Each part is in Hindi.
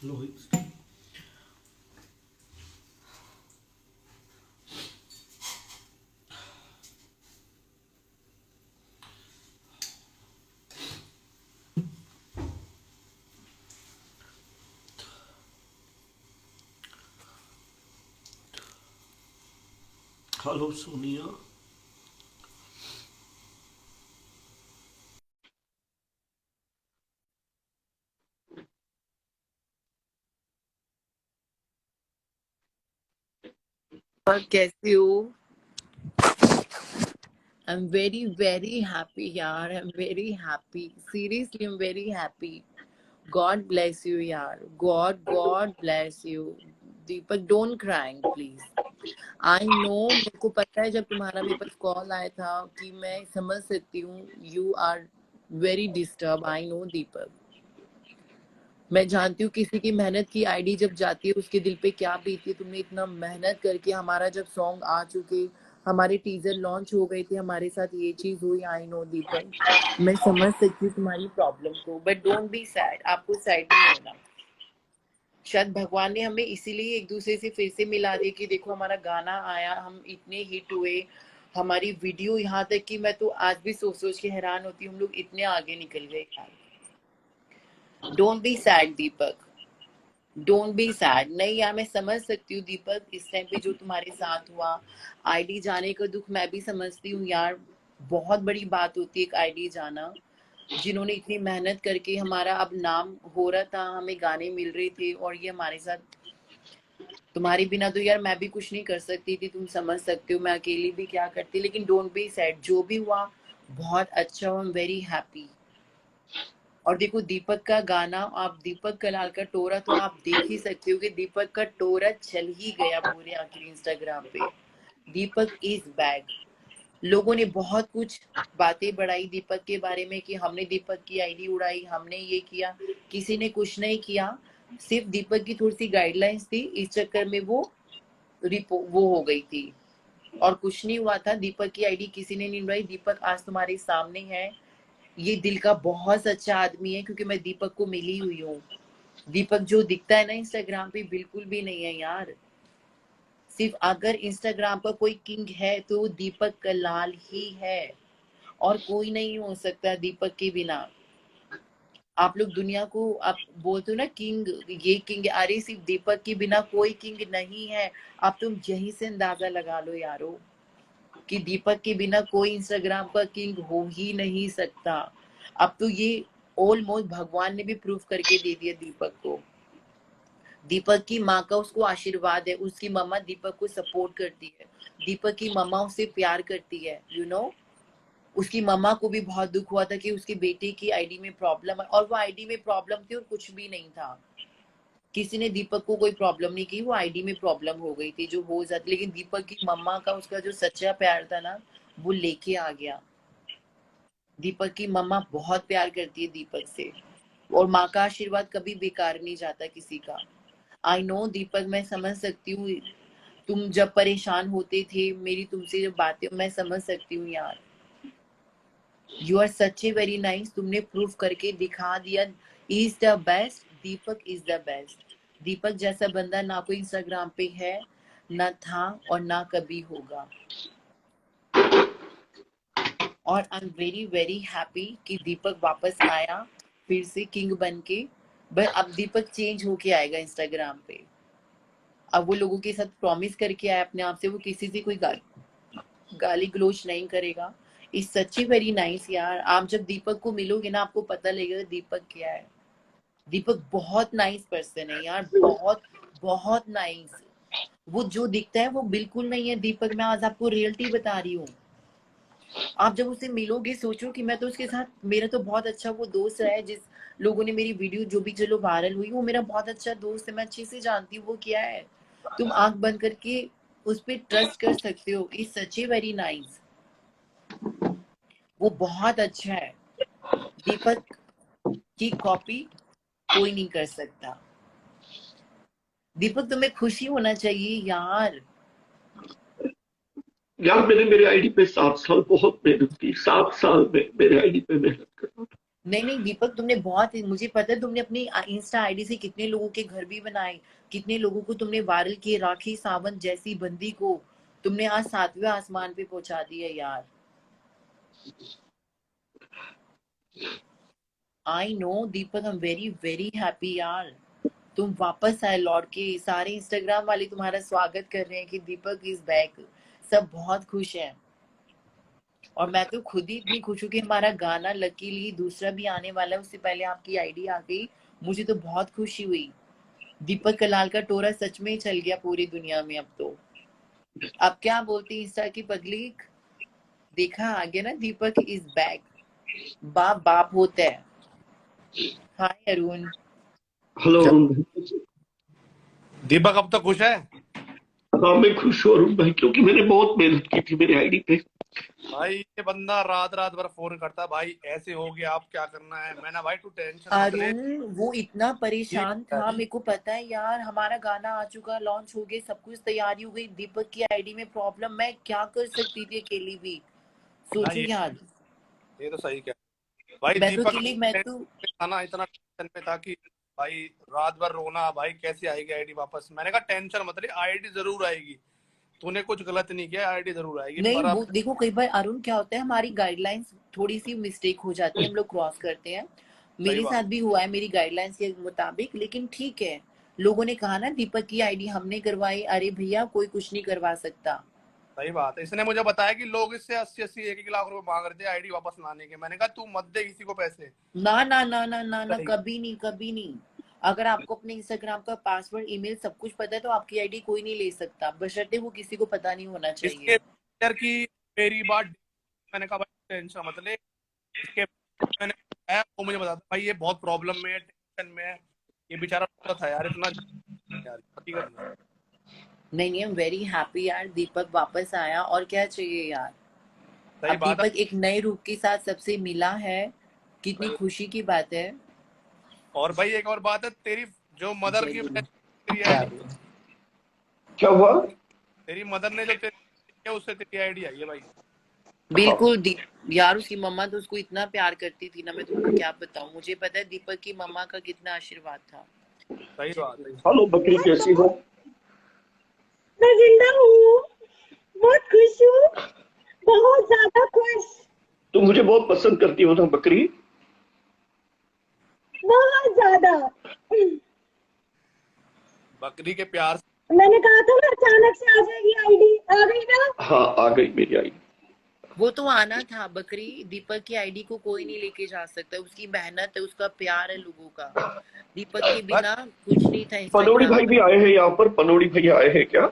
लोहित। हेलो सोनिया। और कैसी हो? I'm very very happy यार. I'm very happy. Seriously, I'm very happy. God bless you यार. God bless you. Deepak, don't crying please. I know, मेरे को पता है जब तुम्हारा मेरे पास कॉल आया था कि मैं समझ सकती हूँ. You are very disturbed. I know दीपक. मैं जानती हूँ किसी की मेहनत की आईडी जब जाती है उसके दिल पे क्या बीती है. तुमने इतना मेहनत करके हमारा जब सॉन्ग आ चुके, हमारे टीजर लॉन्च हो गए थे, हमारे साथ ये चीज हुई. आई नो दीपक, मैं समझ सकती हूँ तुम्हारी प्रॉब्लम को, बट डोंट बी सैड. आपको सैड नहीं होना. शायद भगवान ने हमें इसीलिए एक दूसरे से फिर से मिला दिया कि देखो हमारा गाना आया, हम इतने हिट हुए, हमारी वीडियो यहाँ तक कि मैं तो आज भी सोच सोच के हैरान होती हूँ हम लोग इतने आगे निकल गए यार. Don't be sad Deepak. Don't be sad. नहीं यार, मैं समझ सकती हूँ दीपक, इस टाइम पे जो तुम्हारे साथ हुआ, आईडी जाने का दुख मैं भी समझती हूँ यार. बहुत बड़ी बात होती है एक आईडी जाना. जिन्होंने इतनी मेहनत करके हमारा अब नाम हो रहा था, हमें गाने मिल रहे थे, और ये हमारे साथ. तुम्हारे बिना तो यार मैं भी कुछ नहीं कर सकती थी, तुम समझ सकते हो, मैं अकेली भी क्या करती. लेकिन डोंट बी सैड. जो भी हुआ बहुत अच्छा. I am very happy. और देखो दीपक का गाना, आप दीपक कलाल का टोरा तो आप देख ही सकते हो कि दीपक का टोरा चल ही गया पूरे आखिरी इंस्टाग्राम पे. दीपक इज बैक. लोगों ने बहुत कुछ बातें बढ़ाई दीपक के बारे में कि हमने दीपक की आईडी उड़ाई, हमने ये किया. किसी ने कुछ नहीं किया. सिर्फ दीपक की थोड़ी सी गाइडलाइंस थी, इस चक्कर में वो हो गई थी. और कुछ नहीं हुआ था. दीपक की आईडी किसी ने नहीं उड़ाई. दीपक आज तुम्हारे सामने है. ये दिल का बहुत सच्चा आदमी है, क्योंकि मैं दीपक को मिली हुई हूँ. दीपक जो दिखता है ना इंस्टाग्राम पे, बिल्कुल भी नहीं है यार. सिर्फ अगर इंस्टाग्राम पर कोई किंग है तो वो दीपक कलाल ही है, और कोई नहीं हो सकता दीपक के बिना. आप लोग दुनिया को आप बोलते हो ना किंग, ये किंग, अरे सिर्फ दीपक के बिना कोई किंग नहीं है. अब तुम यहीं से अंदाजा लगा लो यारो कि दीपक के बिना कोई इंस्टाग्राम का किंग हो ही नहीं सकता. अब तो ये ऑलमोस्ट भगवान ने भी प्रूफ करके दे दिया दीपक को. दीपक की माँ का उसको आशीर्वाद है, उसकी मम्मा दीपक को सपोर्ट करती है, दीपक की मम्मा उसे प्यार करती है. उसकी मम्मा को भी बहुत दुख हुआ था कि उसके बेटे की आईडी में प्रॉब्लम है, और वो आईडी में प्रॉब्लम थी और कुछ भी नहीं था. किसी ने दीपक को कोई प्रॉब्लम नहीं की, वो आईडी में प्रॉब्लम हो गई थी जो हो जाती. लेकिन दीपक की मम्मा का उसका जो सच्चा प्यार था ना, वो लेके आ गया. दीपक की मम्मा बहुत प्यार करती है दीपक से, और माँ का आशीर्वाद कभी बेकार नहीं जाता किसी का. आई नो दीपक, मैं समझ सकती हूँ. तुम जब परेशान होते थे, मेरी तुमसे जब बातें, मैं समझ सकती हूँ यार. You are such a very nice. तुमने प्रूफ करके दिखा दिया. Is the best. Deepak is the best. Deepak जैसा बंदा ना कोई इंस्टाग्राम पे है, ना था, और ना कभी होगा. और I am very very happy कि दीपक वापस आया फिर से किंग बन के. बट अब दीपक चेंज होके आएगा इंस्टाग्राम पे. अब वो लोगों के साथ प्रॉमिस करके आया अपने आप से, वो किसी से कोई गाली गलोच नहीं करेगा. इज सच्ची वेरी नाइस यार. आप जब दीपक को मिलोगे ना, आपको पता लगेगा दीपक क्या है. दीपक बहुत नाइस पर्सन है यार. बहुत बहुत नाइस. वो जो दिखता है वो बिल्कुल नहीं है दीपक. मैं आज आपको रियलिटी बता रही हूँ. आप जब उसे मिलोगे सोचो कि मैं तो उसके साथ, मेरा तो बहुत अच्छा वो दोस्त है. जिस लोगों ने मेरी वीडियो जो भी चलो वायरल हुई, वो मेरा बहुत अच्छा दोस्त है. मैं अच्छे से जानती हूँ वो क्या है. तुम आंख बंद करके उस पर ट्रस्ट कर सकते हो. Is such a very nice. वो बहुत अच्छा है. दीपक की कॉपी कोई नहीं कर सकता. दीपक, तुम्हें खुशी होना चाहिए यार. यार मैंने मेरे आईडी पे 7 साल बहुत मेहनत की, 7 साल में मेरे आईडी पे मेहनत करना था. नहीं नहीं दीपक, तुमने बहुत, मुझे पता है तुमने अपनी इंस्टा आईडी से कितने लोगों के घर भी बनाए, कितने लोगों को तुमने वायरल किए। राखी सावंत जैसी बंदी को तुमने आज 7वें आसमान पे पहुंचा दिया यार। I know Deepak, I am very very happy यार। तुम वापस आए लौट के, सारे इंस्टाग्राम वाले तुम्हारा स्वागत कर रहे हैं कि दीपक इज बैक। सब बहुत खुश हैं। और मैं तो खुद ही इतनी खुश हूँ कि हमारा गाना लकीली दूसरा भी आने वाला है, उससे पहले आपकी आईडी आ गई। मुझे तो बहुत खुशी हुई। दीपक कलाल का टोरा सच में ही चल गया पूरी दुनिया में अब तो। अब क्या बोलती इंस्टा की पब्लिक, देखा आगे ना, दीपक इज बैक। बाप बाप होता है। हाय अरुण। हेलो क्या अरुण भाई। दीपक अब तो खुश है? हाँ मैं खुश हूँ अरुण भाई, क्योंकि मैंने बहुत मेहनत की थी मेरी आईडी पे। भाई ये बंदा रात रात भर फोन करता है, भाई ऐसे हो गया, आप क्या करना है। मैंने भाई तू टेंशन मत ले। अरुण वो इतना ठीक परेशान है। था, मेरे को पता है यार। हमारा गाना आ चुका, लॉन्च हो गया, सब कुछ तैयारी हो गई, दीपक की आईडी में प्रॉब्लम। मैं क्या कर सकती थी अकेली भी, ना सोचो यार। ये तो सही क्या। भाई मैं तो दीपक अकेली, मैं तो टेंशन पे था ना, इतना टेंशन पे था कि भाई रात भर रोना, भाई कैसे आएगी आईडी वापस। मैंने कहा टेंशन मत ले, आईडी जरूर आएगी। तूने कुछ गलत नहीं किया, आईडी जरूर आएगी। नहीं। पर वो अब देखो कई बार अरुण क्या होता है, हमारी गाइडलाइंस थोड़ी सी मिस्टेक हो जाती है, हम लोग क्रॉस करते हैं। सही मेरे बात। साथ भी हुआ है मेरी गाइडलाइंस के मुताबिक, लेकिन ठीक है। लोगों ने कहा ना दीपक की आईडी हमने करवाई, अरे भैया कोई कुछ नहीं करवा सकता। सही बात है। इसने मुझे बताया कि लोग इससे 80-80 1-1 लाख रुपए मांग रहे थे आईडी वापस लाने के। मैंने कहा तू मत दे किसी को पैसे। ना ना ना ना ना ना, सही। कभी नहीं कभी नहीं। अगर आपको अपने इंस्टाग्राम का पासवर्ड ईमेल सब कुछ पता है तो आपकी आईडी कोई नहीं ले सकता, बशर्ते वो किसी को पता नहीं होना इसके चाहिए। यार की मेरी बात, मैंने कहा भाई टेंशन मत ले। इसके मैंने बताया, वो मुझे बताता भाई ये बहुत प्रॉब्लम में है, टेंशन में है। ये बेचारा रोता था यार इतना। यार हकीकत में नहीं नहीं, आई एम वेरी हैप्पी यार, दीपक वापस आया, और क्या चाहिए यार। सही अब बात है। दीपक एक नए रूप के साथ सबसे मिला है, कितनी खुशी की बात है। और भाई एक और बात है, तेरी जो मदर जय की गुरु। तेरी क्या आईडी, हुआ? क्या हुआ? तेरी मदर ने जो तेरी किया उससे तेरी आईडी आई है भाई। हाँ। बिल्कुल यार उसकी मम्मा तो उसको इतना प्यार करती थी ना, मैं तुमको क्या बताऊं। मुझे पता है दीपक की मम्मा का कितना आशीर्वाद था। सही बात है। हेलो बकरी, कैसी हो? मैं जिंदा हूँ, बहुत खुश हूँ, बहुत ज्यादा खुश, तुम मुझे बहुत पसंद करती हो ना बकरी? बहुत ज्यादा। बकरी के प्यार से। मैंने कहा था ना अचानक से आ जाएगी आईडी, आ गई ना। हाँ आ गई मेरी आईडी। वो तो आना था बकरी। दीपक की आईडी को कोई नहीं लेके जा सकता, उसकी मेहनत है, उसका प्यार है लोगों का। दीपक के बस बिना कुछ नहीं था पनौड़ी इंस्टाग्राम भाई पर। भी आए हैं यहाँ पर, पनौड़ी भैया आए हैं क्या?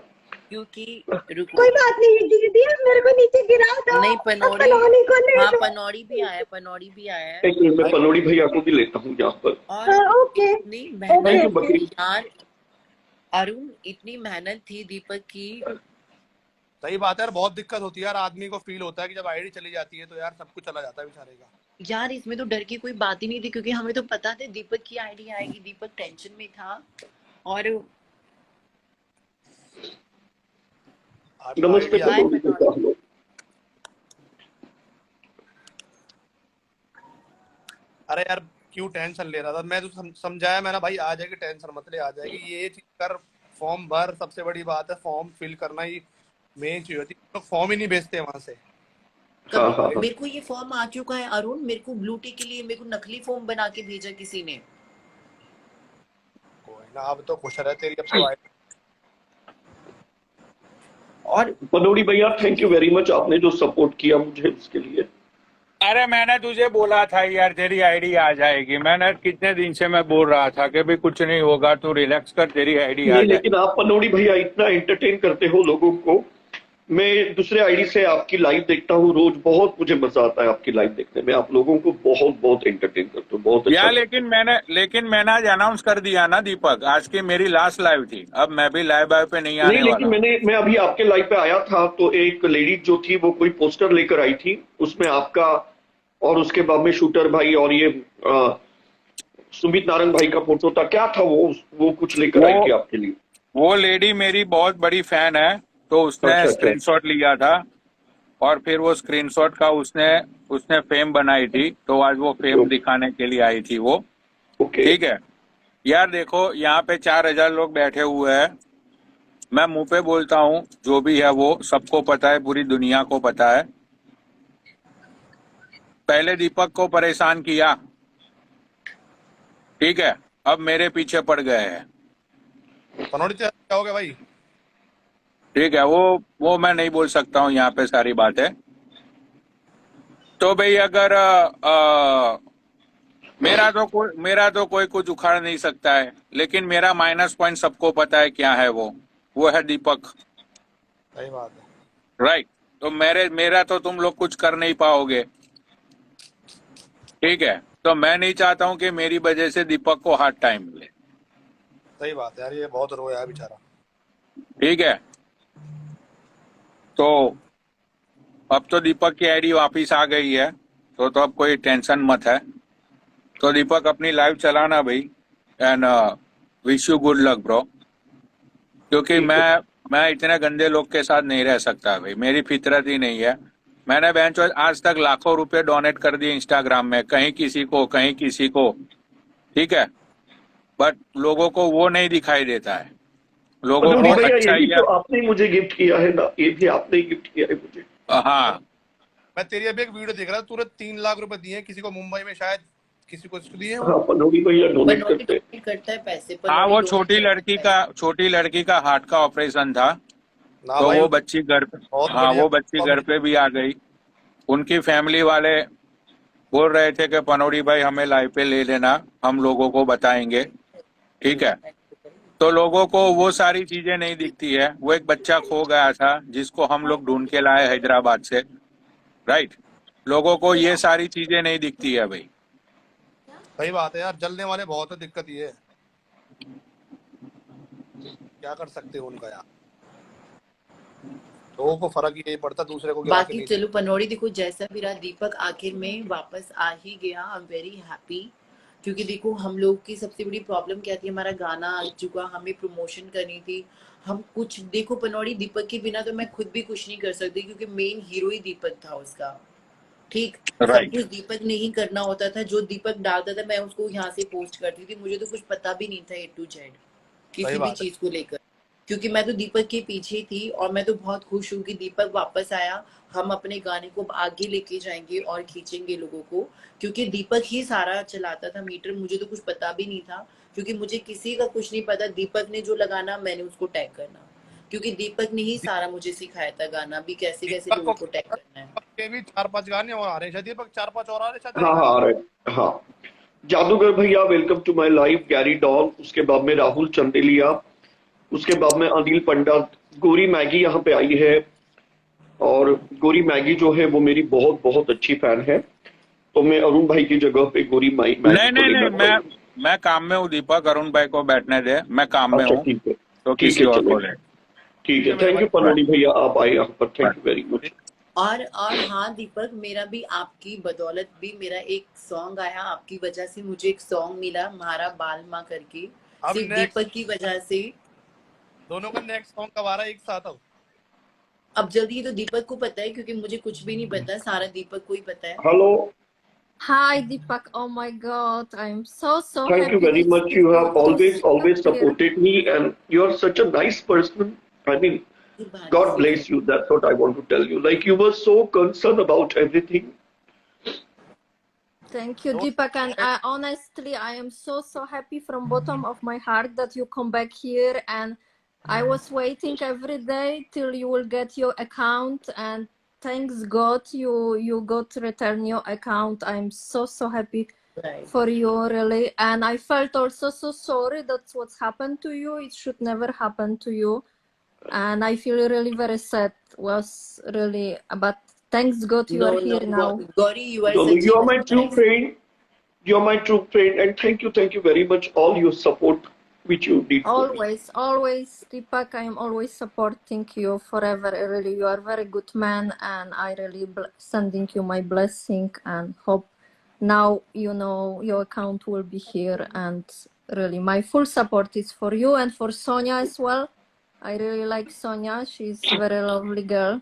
क्योंकि रुको। कोई बात नहीं दीदी, अब मेरे को नीचे गिरा दो, नहीं अब पनौड़ी, पनौनी को ले हाँ लो। पनौड़ी भी आया, पनौड़ी भी आया है। एक मिनट, मैं भाई पनौड़ी भैया को भी लेता हूँ यहाँ पर। और हाँ ओके इतनी ओके थैंक मेहनत यू ओके। बकरी। यार, अरुण इतनी मेहनत थी दीपक की। सही बात है यार, बहुत दिक्कत होती है यार। आदमी को फील होता है कि जब आईडी चली जाती है तो यार सब कुछ चला जाता है बेचारे का। यार इसमें तो डर की कोई बात ही नहीं थी, क्योंकि हमें तो पता था दीपक की आईडी आएगी। दीपक टेंशन में था। और नमस्ते आईडी आ हाय गई। पनौड़ी पनौड़ी। भैया। हेलो। अरे यार क्यों टेंशन ले रहा था, मैं तो समझाया मैंने, भाई आ जाएगी, टेंशन मत ले, आ जाएगी। ये चीज कर, फॉर्म भर, सबसे बड़ी बात है फॉर्म फिल करना ही मेन चीज होती है। तो फॉर्म ही नहीं भेजते वहां से। हाँ कभी हाँ हाँ। मेरे को ये फॉर्म आ चुका है अरुण, मेरे को ब्लू टिक के लिए मेरे को नकली फॉर्म बना के भेजा किसी ने। कोई ना, अब तो खुश रहे तेरी अब तो आईडी। और पनौड़ी भैया थैंक यू वेरी मच, आपने जो सपोर्ट किया मुझे उसके लिए। अरे मैंने तुझे बोला था यार तेरी आईडी आ जाएगी। मैंने कितने दिन से मैं बोल रहा था कि भाई कुछ नहीं होगा, तू रिलैक्स कर, तेरी आईडी आ नहीं जाए। लेकिन आप पनौड़ी भैया इतना एंटरटेन करते हो लोगों को। मैं दूसरे आईडी से आपकी लाइव देखता हूँ रोज, बहुत मुझे मजा आता है आपकी लाइव देखने में। आप लोगों को बहुत बहुत एंटरटेन करते हो, बहुत अच्छा यार लगता लेकिन मैंने आज अनाउंस कर दिया ना दीपक, आज की मेरी लास्ट लाइव थी। अब मैं भी लाइव पे नहीं है। नहीं आने लेकिन वाला हूँ। मैं अभी आपके लाइव पे आया था तो एक लेडीज जो थी वो कोई पोस्टर लेकर आई थी, उसमें आपका और उसके बाद में शूटर भाई और ये सुमित नारंग भाई का फोटो था। क्या था वो कुछ लेकर वो आई थी आपके लिए? वो लेडी मेरी बहुत बड़ी फैन है, तो उसने अच्छा अच्छा। स्क्रीनशॉट लिया था और फिर वो स्क्रीनशॉट का उसने उसने फेम बनाई थी, तो आज वो फेम दिखाने के लिए आई थी वो। ओके ठीक है यार, देखो यहाँ पे 4000 लोग बैठे हुए हैं। मैं मुंह पे बोलता हूँ, जो भी है वो सबको पता है, पूरी दुनिया को पता है। पहले दीपक को परेशान किया, ठीक है, अब मेरे पीछे पड़ गए हैं। पनौड़ी क्या हो गया भाई? ठीक है, वो मैं नहीं बोल सकता हूँ यहाँ पे सारी बातें। तो भाई अगर मेरा तो कोई कुछ उखाड़ नहीं सकता है, लेकिन मेरा माइनस पॉइंट सबको पता है क्या है। वो है दीपक। सही बात है। राइट। तो मेरा तो तुम लोग कुछ कर नहीं पाओगे। ठीक है, तो मैं नहीं चाहता हूँ कि मेरी वजह से दीपक को हार्ड टाइम मिले। सही बात है यार, ये बहुत रोया है बेचारा। ठीक है, तो अब तो दीपक की आईडी वापिस आ गई है, तो अब कोई टेंशन मत है। तो दीपक अपनी लाइव चलाना भाई, and wish you good luck bro. क्योंकि ठीक है। मैं इतने गंदे लोग के साथ नहीं रह सकता भाई, मेरी फितरत ही नहीं है। मैंने बेंच आज तक लाखों रुपए डोनेट कर दिए इंस्टाग्राम में, कहीं किसी को कहीं किसी को। ठीक है, बट लोगों को वो नहीं दिखाई देता है। लोगों पनौड़ी को भैया, अच्छा ये भी ही तो आपने मुझे गिफ्ट किया है ना, ये भी आपने ही गिफ्ट किया है मुझे। हाँ मैं तेरी अभी एक वीडियो देख रहा था, तूने 3 लाख रुपए दिए किसी को मुंबई में, शायद किसी को दिए हो। हाँ, पनौड़ी भैया डोनेट पनौड़ी करते हैं। donate करता है पैसे, हाँ, पनौड़ी वो donate छोटी करता है लड़की का हार्ट का ऑपरेशन था, ना तो भाई, वो बच्ची घर पे, बहुत हाँ बढ़िया वो बच्ची घर पे भी आ गई। उनकी फैमिली वाले बोल रहे थे कि पनौड़ी भाई हमें लाइव पे ले लेना, हम लोगों को बताएंगे। ठीक है, पैसे। तो लोगों को वो सारी चीजें नहीं दिखती है। वो एक बच्चा खो गया था जिसको हम लोग ढूंढ के लाए हैदराबाद से। राइट। लोगों को ये सारी चीजें नहीं दिखती है भाई। सही बात है यार, जलने वाले बहुत है, दिक्कत ये है, क्या कर सकते हो उनका यार। लोगों को फर्क ही नहीं पड़ता दूसरे को गिरा के बाकी नहीं। चलो पनौड़ी, देखो जैसा भी रहा, दीपक आखिर में वापस आ ही गया। आई एम वेरी हैप्पी, क्योंकि देखो हम लोग की सबसे बड़ी प्रॉब्लम क्या थी, हमारा गाना आ चुका, हमें प्रमोशन करनी थी, हम कुछ, देखो पनौड़ी, दीपक के बिना तो मैं खुद भी कुछ नहीं कर सकती, क्योंकि मेन हीरो ही दीपक था उसका। ठीक, सब राइट। कुछ दीपक ने ही करना होता था, जो दीपक डालता था मैं उसको यहाँ से पोस्ट करती थी, मुझे तो कुछ पता भी नहीं था ए टू जेड सही किसी भी बात है। चीज को लेकर, क्योंकि मैं तो दीपक के पीछे थी। और मैं तो बहुत खुश हूँ कि दीपक वापस आया, हम अपने गाने को आगे लेके जाएंगे और खींचेंगे लोगों को, क्योंकि दीपक ही सारा चलाता था मीटर, मुझे तो कुछ पता भी नहीं था, क्योंकि मुझे किसी का कुछ नहीं पता, दीपक ने जो लगाना मैंने उसको टैग करना, क्योंकि दीपक ने ही सारा मुझे सिखाया था गाना भी कैसे कैसे दीपक लोगों को को टैग करना है। दीपक के भी 4-5 गाने और आ रहे हैं शायद, दीपक 4-5 और आ रहे हैं शायद तेरे हाँ हाँ, गाने। आ रहे हैं, हाँ। जादूगर भैया welcome to my live, Gary Don, उसके बाद में राहुल चंदेलिया, उसके बाद में अनिल पंडा, गोरी मैगी यहाँ पे आई है। और गोरी मैगी जो है वो मेरी बहुत बहुत अच्छी फैन है, तो मैं अरुण भाई की जगह पे गोरी मैगी नहीं को नहीं नहीं, लेना चाहूंगा। मैं काम में हूँ दीपक, अरुण भाई को बैठने दे, मैं काम में अच्छा हूँ, ठीक है, तो ठीक किसी है, और चले, को ले। ठीक है। मेरे थैंक यू भाई। पनौड़ी भैया, आप आए यहाँ पर, थैंक यू वेरी मच। और हाँ दीपक, मेरा भी आपकी बदौलत भी मेरा एक सॉन्ग आया, आपकी वजह से मुझे एक सॉन्ग मिला, मारा बाल माँ करके, अब सिर्फ नेक्स्ट दीपक की वजह से। दोनों का नेक्स्ट सॉन्ग कब आ रहा है एक साथ? अब अब जल्दी, ये तो दीपक को पता है, क्योंकि मुझे कुछ भी नहीं पता, सारा दीपक को ही पता है। Hello, Hi Deepak, oh my God, I'm so thank you happy very to much. see You you have to always see you always here. supported me, and you're such a nice person. I mean, भाभी God से bless you. That's what I want to tell you. Like, you were so concerned about everything. Thank you, don't Deepak, and honestly, I am so happy from bottom of my heart that you come back here, and I was waiting every day till you will get your account, and thanks God you got to return your account. I'm so happy right. for you, really, and I felt also so sorry that's what's happened to you. It should never happen to you, and I feel really very sad. Was really, but thanks God you are No, here now. Gauri, you are No, no, such you a are my very true nice. friend. You're my true friend, and thank you very much. All your support which you did for me. Always, Deepak, I am always supporting you forever. Really, you are very good man, and I really sending you my blessing and hope now you know your account will be here, and really my full support is for you and for Sonia as well. I really like Sonia. She's a very lovely girl.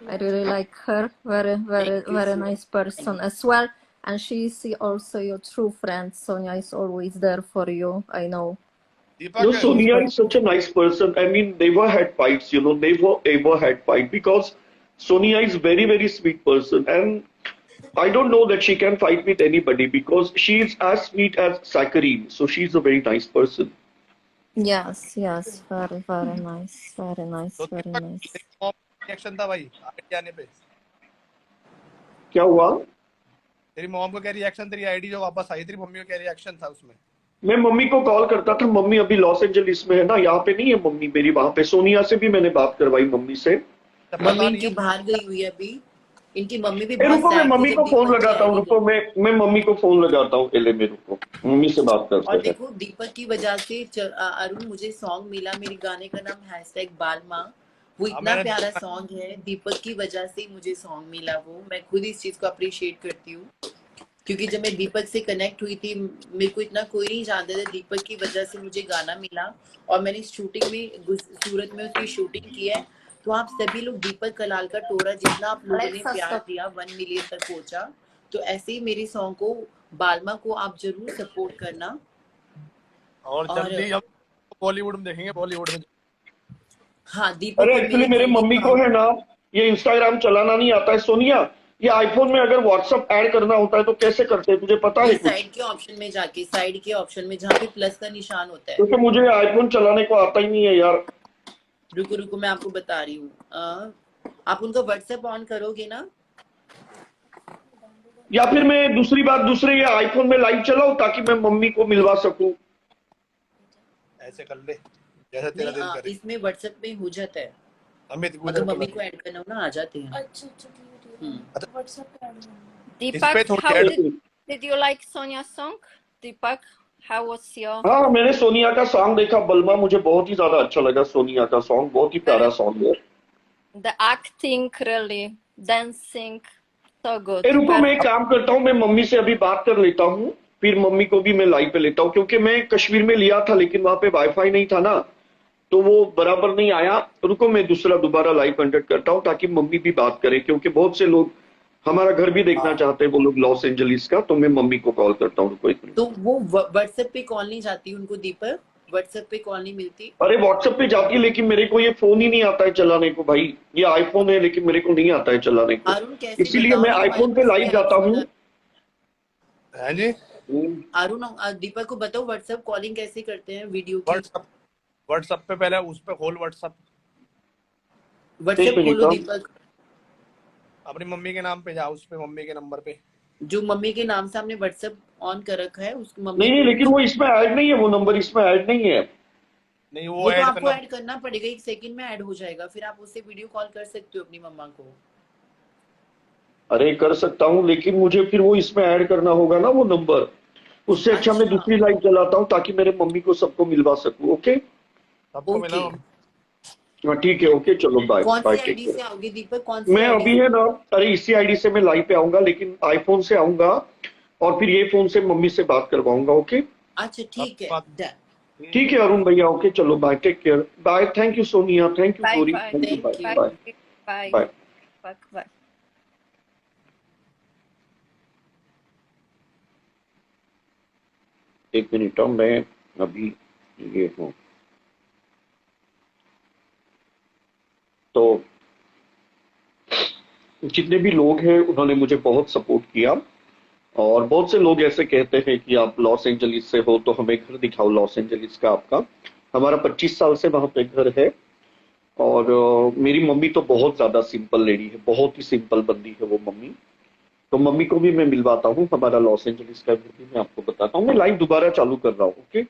I really like her. Very, very, Thank you very so nice much. person as well. And she is also your true friend. Sonia is always there for you. I know. No, Deepak Sonia is such a nice person. I mean, never had fights, never ever had fight because Sonia is very, very sweet person. And I don't know that she can fight with anybody because she is as sweet as saccharine. So she's a very nice person. Yes, yes. Very, very nice. Very nice. तो Very दीपक nice. तेरी मॉम का रिएक्शन था भाई आईडी आने पे? क्या हुआ? तेरी मॉम का क्या रिएक्शन, तेरी आईडी जो वापस आई, तेरी मम्मी का क्या रिएक्शन था उसमें? मैं मम्मी को कॉल करता था, मम्मी अभी लॉस एंजलिस में है ना, यहाँ पे नहीं है मम्मी मेरी, वहां पे सोनिया से भी मैंने बात करवाई मम्मी से। जब मम्मी पता नहीं इनकी है बाहर गई हुई है अभी। इनकी मम्मी भी ए बहुत रुको, मैं सैड थी मम्मी जब को फोन दीपक की लगाता हूँ, आईडी रुको, गई। मैं मम्मी को फोन लगाता हूँ, एले में रुको, मम्मी से बात करते और हैं। देखो दीपक की वजह से अरुण मुझे सॉन्ग मिला, मेरे गाने का नाम #बालमा। वो हाँ, इतना मैंने प्यारा सॉन्ग है, दीपक की वजह से मुझे सॉन्ग मिला। वो मैं खुद इस चीज को अप्रिशिएट करती हूँ, क्योंकि जब मैं दीपक से कनेक्ट हुई थी मेरे को इतना कोई नहीं जानता था। दीपक की वजह से मुझे गाना मिला और मैंने शूटिंग में सूरत में उसकी शूटिंग की है। तो आप सभी लोग दीपक कलाल का टोरा जितना आप लोगों ने Alexa, प्यार stop. दिया 1 मिलियन तक पहुंचा, तो ऐसे ही मेरे सॉन्ग को बालमा को आप जरूर सपोर्ट करना। और और जल्दी हम बॉलीवुड में देखेंगे, बॉलीवुड में। हाँ, दीपक अरे को एक्चुअली मेरी मेरे जल्दी मम्मी को कॉल। है ना, ये इंस्टाग्राम चलाना नहीं आता है सोनिया। ये आईफोन में अगर व्हाट्सएप ऐड करना होता है तो कैसे करते हैं, तुझे पता है ये कुछ? साइड के ऑप्शन में जाके, साइड के ऑप्शन में जहाँ पे प्लस का निशान होता है। क्योंकि मुझे आईफोन चलाने को आता ही नहीं है यार। रुको रुको, मैं आपको बता रही हूँ। आप उनका व्हाट्सएप ऑन करोगे ना, या फिर मैं दूसरी बात, दूसरे ये आईफोन में लाइव चलाऊं ताकि मैं मम्मी को मिलवा सकूं। ऐसे कर ले जैसे तेरा दिल करे। इसमें व्हाट्सएप में हो जाता है, अमित को अगर इधर मम्मी कर। को ऐड करना हो ना, आ जाते हैं। अच्छा अच्छा ठीक है व्हाट्सएप पे ऐड करना इस पे Deepak, थोड़ी how add. did you like Sonia's song? Deepak, how was your हाँ, मैंने सोनिया का सॉन्ग देखा बलमा, मुझे बहुत ही ज्यादा अच्छा लगा। सोनिया का सॉन्ग बहुत ही प्यारा सॉन्ग है। the acting, really dancing, so good. ए रुको, मैं एक Perfect. काम करता हूँ, मैं मम्मी से अभी बात कर लेता हूँ, फिर मम्मी को भी मैं लाइव पे लेता हूँ, क्योंकि मैं कश्मीर में लिया था लेकिन वहां पे वाईफाई नहीं था ना, तो वो बराबर नहीं आया। रुको, मैं दूसरा दोबारा लाइव कंडक्ट करता हूँ ताकि मम्मी भी बात करे, क्योंकि बहुत से लोग हमारा घर भी देखना चाहते हैं, वो लोग लॉस एंजलिस का। तो मैं मम्मी को कॉल करता हूँ, रुको एक मिनट। तो वो व्हाट्सएप पे कॉल नहीं जाती उनको, दीपक व्हाट्सएप पे कॉल नहीं मिलती। अरे व्हाट्सएप पे जाती है लेकिन मेरे को ये फोन ही नहीं आता है चलाने को भाई। ये आईफोन है लेकिन मेरे को नहीं आता है चलाने को, अरुण कैसे इसीलिए बताओ मैं ना, तुम्हारे आईफोन पे पास लाइव भी जाता आईफोन हूँ। है। हैं जी? अरुण दीपक को बताओ व्हाट्सएप कॉलिंग कैसे करते हैं वीडियो की। व्हाट्सएप पे पहले उस पे खोल व्हाट्सएप, व्हाट्सएप खोलो दीपक, अपनी मम्मी के नाम पे जा, उस पे मम्मी के नंबर पे जो मम्मी के नाम से हमने व्हाट्सएप ऑन कर रखा है उसकी मम्मी नहीं, को। लेकिन वो इसमें ऐड नहीं है, वो नंबर इसमें ऐड नहीं है। नहीं, वो वो तो ऐड आपको करना। ऐड करना पड़ेगा, 1 सेकंड में ऐड हो जाएगा, फिर आप उससे वीडियो कॉल कर सकते हो अपनी मम्मा को। अरे कर सकता हूँ लेकिन मुझे फिर वो इसमें ऐड करना होगा ना वो नंबर। उससे अच्छा मैं अच्छा। दूसरी लाइव चलाता हूँ ताकि मेरे मम्मी को सबको मिलवा सकूं। ओके, सबको मिला। हाँ ठीक है, ओके, चलो बाय कौन बाय, सी टेक आईडी केयर। से आओगे दीपक, कौन सी मैं आईडी अभी से? है ना, अरे इसी आईडी से मैं लाइव पे आऊंगा, लेकिन आईफोन से आऊंगा और फिर ये फोन से मम्मी से बात करवाऊंगा। ओके अच्छा ठीक है, डन। ठीक है अरुण भैया, ओके चलो bye, take care, bye, thank you Sonia, thank you Bye Gauri, bye. Thank you, Thank bye you. Bye Bye. Bye. Bye. Bye. एक मिनट, मैं अभी ये हूँ तो जितने भी लोग हैं उन्होंने मुझे बहुत सपोर्ट किया, और बहुत से लोग ऐसे कहते हैं कि आप लॉस एंजलिस से हो तो हमें घर दिखाओ लॉस एंजलिस का आपका। हमारा 25 साल से वहां पे घर है, और मेरी मम्मी तो बहुत ज्यादा सिंपल लेडी है, बहुत ही सिंपल बंदी है वो मम्मी। तो मम्मी को भी मैं मिलवाता हूँ, हमारा लॉस एंजलिस का घर भी मैं आपको बताता हूँ। मैं लाइव दोबारा चालू कर रहा हूँ, ओके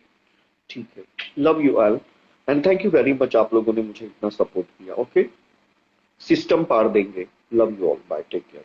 ठीक है। Love you all and thank you very much, आप लोगों ने मुझे इतना सपोर्ट किया। ओके, सिस्टम पार देंगे। Love you all, bye, take care.